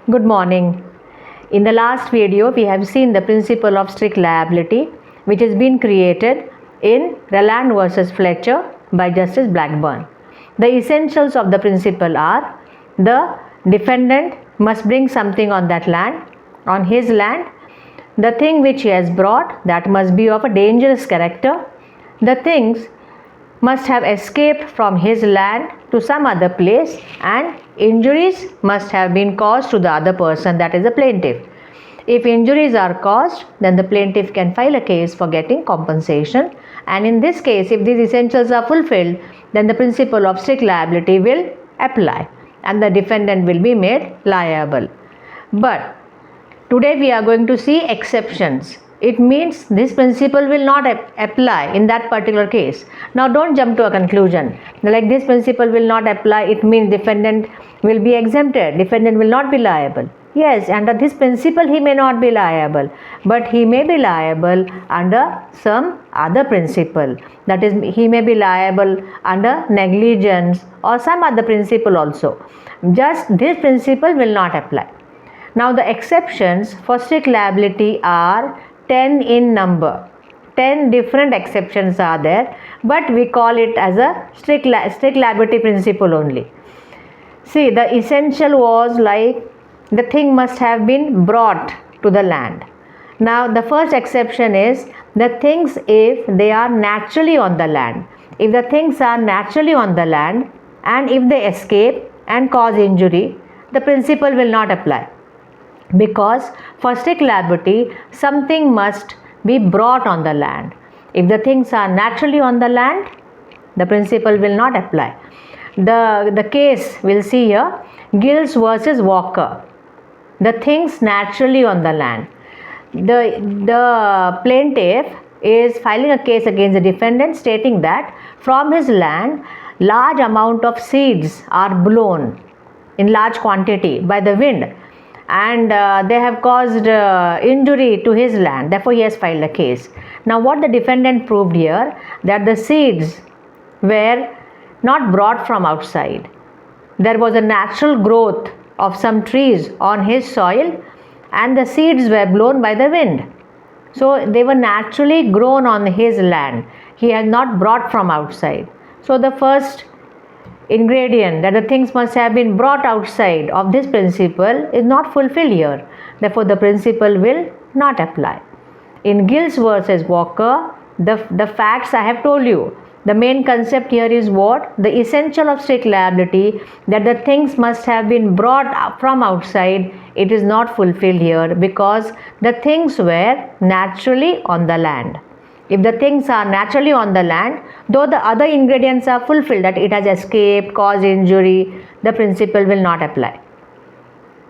Good morning. In the last video, we have seen the principle of strict liability, which has been created in Rowland versus Fletcher by Justice Blackburn. The essentials of the principle are: the defendant must bring something on that land, on his land. The thing which he has brought, that must be of a dangerous character. The things must have escaped from his land to some other place, and injuries must have been caused to the other person, that is the plaintiff. If injuries are caused, then the plaintiff can file a case for getting compensation, and in this case, if these essentials are fulfilled, then the principle of strict liability will apply and the defendant will be made liable. But today we are going to see exceptions. It means this principle will not apply in that particular case. Now don't jump to a conclusion. Like this principle will not apply, it means defendant will be exempted, defendant will not be liable. Yes, under this principle he may not be liable, but he may be liable under some other principle. That is, he may be liable under negligence or some other principle also. Just this principle will not apply. Now the exceptions for strict liability are 10 in number. 10 different exceptions are there, but we call it as a strict liability principle only. See, the essential was like the thing must have been brought to the land. Now the first exception is the things if they are naturally on the land. If the things are naturally on the land and if they escape and cause injury, the principle will not apply. Because for strict liability, something must be brought on the land. If the things are naturally on the land, the principle will not apply. The case we'll see here, Gills versus Walker. The things naturally on the land. The plaintiff is filing a case against the defendant stating that from his land, large amount of seeds are blown in large quantity by the wind, and they have caused injury to his land. Therefore, he has filed a case. Now, what the defendant proved here, that the seeds were not brought from outside. There was a natural growth of some trees on his soil, and the seeds were blown by the wind. So, they were naturally grown on his land. He has not brought from outside. So, the first ingredient, that the things must have been brought outside, of this principle is not fulfilled here. Therefore, the principle will not apply. In Gills versus Walker, the facts I have told you. The main concept here is what? The essential of strict liability, that the things must have been brought from outside. It is not fulfilled here because the things were naturally on the land. If the things are naturally on the land, though the other ingredients are fulfilled, that it has escaped, caused injury, the principle will not apply.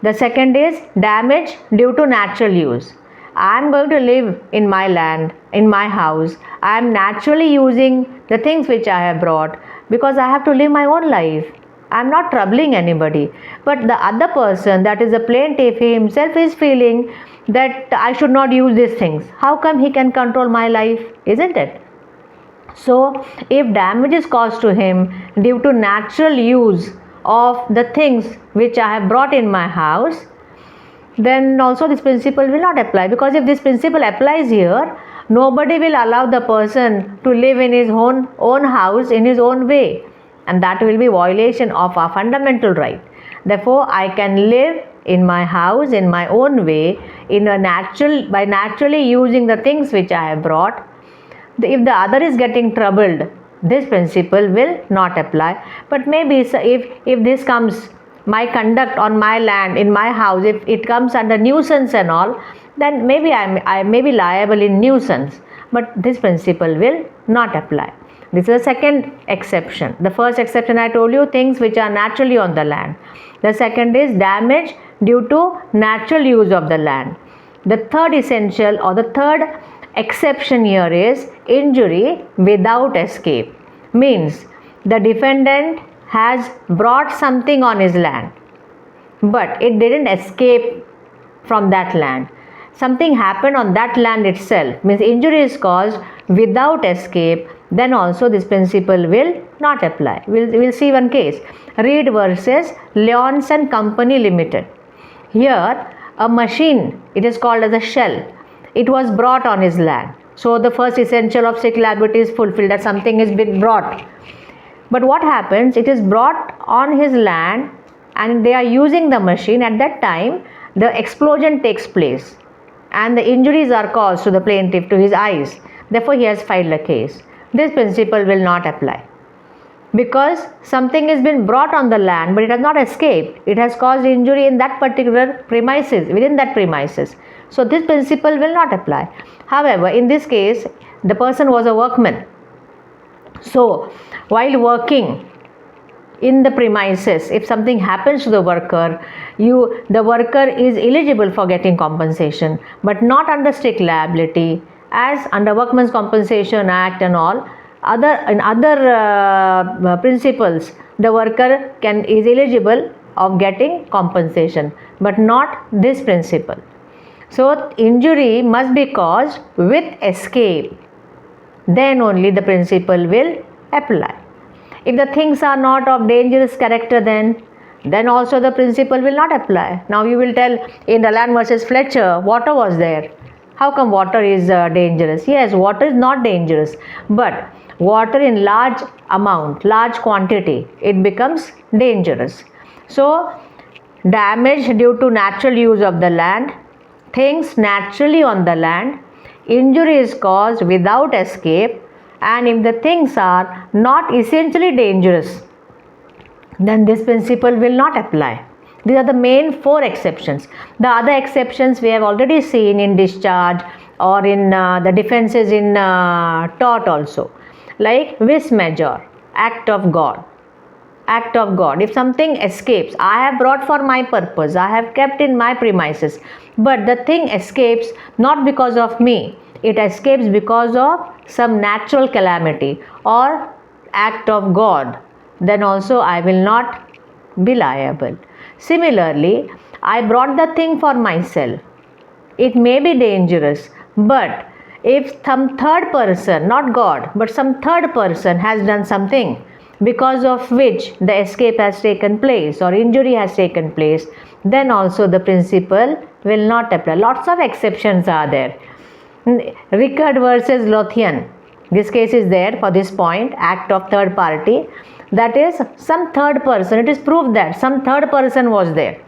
The second is damage due to natural use. I am going to live in my land, in my house. I am naturally using the things which I have brought because I have to live my own life. I am not troubling anybody. But the other person, that is the plaintiff, he himself is feeling that I should not use these things. How come he can control my life? Isn't it? So, if damage is caused to him due to natural use of the things which I have brought in my house, then also this principle will not apply. Because if this principle applies here, nobody will allow the person to live in his own house in his own way, and that will be violation of our fundamental right. Therefore, I can live in my house in my own way, by naturally using the things which I have brought. If the other is getting troubled, this principle will not apply. But maybe if this comes, my conduct on my land, in my house, if it comes under nuisance and all, then maybe I may be liable in nuisance. But this principle will not apply. This is the second exception. The first exception I told you, things which are naturally on the land. The second is damage due to natural use of the land. The third essential or the third exception here is injury without escape. Means the defendant has brought something on his land, but it didn't escape from that land. Something happened on that land itself, means injury is caused without escape, then also this principle will not apply. We'll see one case, Reed versus Leons and Company Limited. Here, a machine, it is called as a shell, it was brought on his land. So the first essential of strict liability is fulfilled, that something has been brought. But what happens, it is brought on his land and they are using the machine. At that time, the explosion takes place and the injuries are caused to the plaintiff, to his eyes. Therefore, he has filed a case. This principle will not apply, because something has been brought on the land but it has not escaped. It has caused injury in that particular premises, within that premises. So this principle will not apply. However, in this case, the person was a workman. So while working in the premises, if something happens to the worker, the worker is eligible for getting compensation, but not under strict liability, as under Workmen's Compensation Act and all other principles, the worker is eligible of getting compensation, but not this principle. So injury must be caused with escape, then only the principle will apply. If the things are not of dangerous character, then also the principle will not apply. Now you will tell, in Rowland versus Fletcher, water was there. How come water is dangerous? Yes, water is not dangerous, but water in large amount, large quantity, it becomes dangerous. So damage due to natural use of the land, things naturally on the land, injury is caused without escape, and if the things are not essentially dangerous, then this principle will not apply. These are the main 4 exceptions. The other exceptions we have already seen in discharge or in the defenses in tort also, like vis major, act of God. Act of God. If something escapes, I have brought for my purpose, I have kept in my premises, but the thing escapes not because of me, it escapes because of some natural calamity or act of God, then also I will not be liable. Similarly, I brought the thing for myself. It may be dangerous, but if some third person, not God, but some third person has done something because of which the escape has taken place or injury has taken place, then also the principle will not apply. Lots of exceptions are there. Rickard versus Lothian, this case is there for this point, act of third party. That is, some third person, it is proved that some third person was there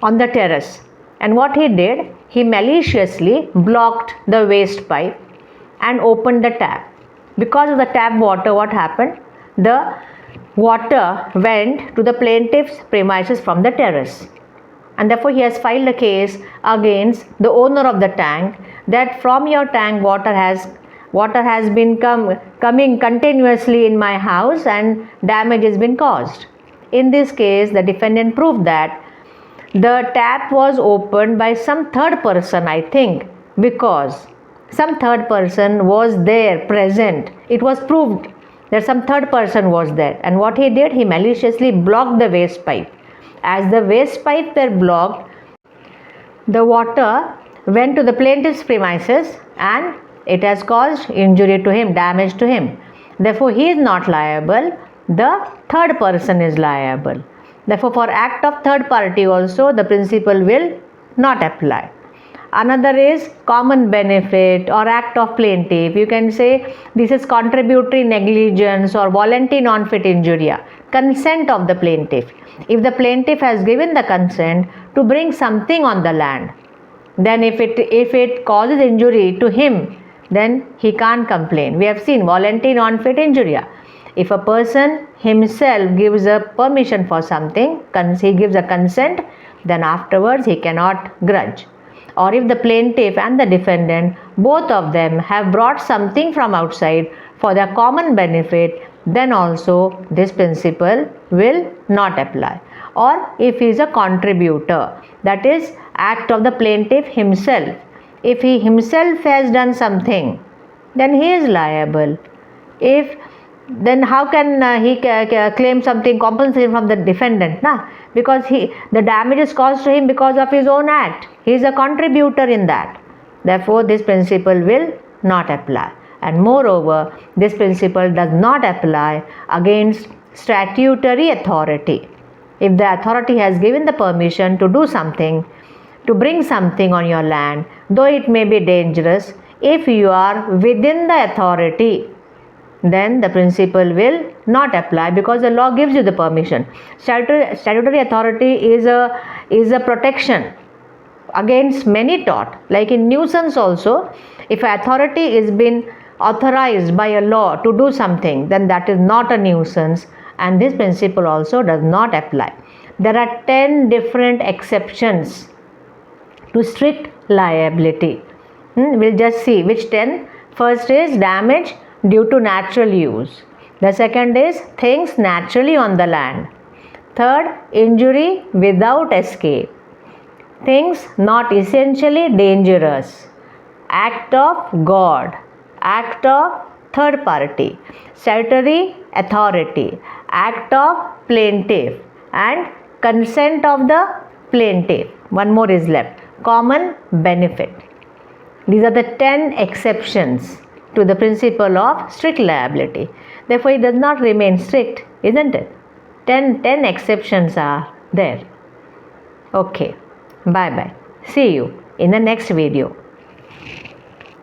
on the terrace, and what he did, he maliciously blocked the waste pipe and opened the tap. Because of the tap water, what happened? The water went to the plaintiff's premises from the terrace, and therefore he has filed a case against the owner of the tank, that from your tank water has been coming continuously in my house and damage has been caused. In this case, the defendant proved that the tap was opened by some third person, I think, because some third person was there present. It was proved that some third person was there, and what he did, he maliciously blocked the waste pipe. As the waste pipe were blocked, the water went to the plaintiff's premises and it has caused injury to him, damage to him. Therefore, he is not liable, the third person is liable. Therefore, for act of third party also, the principle will not apply. Another is common benefit or act of plaintiff. You can say this is contributory negligence or voluntary non-fit injuria, consent of the plaintiff. If the plaintiff has given the consent to bring something on the land, then if it causes injury to him, then he can't complain. We have seen voluntary non-fit injuria. If a person himself gives a permission for something, he gives a consent, then afterwards he cannot grudge. Or if the plaintiff and the defendant, both of them have brought something from outside for their common benefit, then also this principle will not apply. Or if he is a contributor, that is act of the plaintiff himself. If he himself has done something, then he is liable. Then how can he claim something compensation from the defendant? Because the damage is caused to him because of his own act. He is a contributor in that. Therefore, this principle will not apply. And moreover, this principle does not apply against statutory authority. If the authority has given the permission to do something, to bring something on your land, though it may be dangerous, if you are within the authority, then the principle will not apply because the law gives you the permission. Statutory authority is a protection against many tort. Like in nuisance also, if authority is been authorized by a law to do something, then that is not a nuisance, and this principle also does not apply. There are 10 different exceptions to strict liability. We'll just see which 10. First is damage due to natural use. The second is things naturally on the land. Third, injury without escape. Things not essentially dangerous. Act of God. Act of third party. Statutory authority. Act of plaintiff. And consent of the plaintiff. One more is left. Common benefit. These are the 10 exceptions to the principle of strict liability. Therefore, it does not remain strict, isn't it? 10 exceptions are there. Okay. Bye bye. See you in the next video.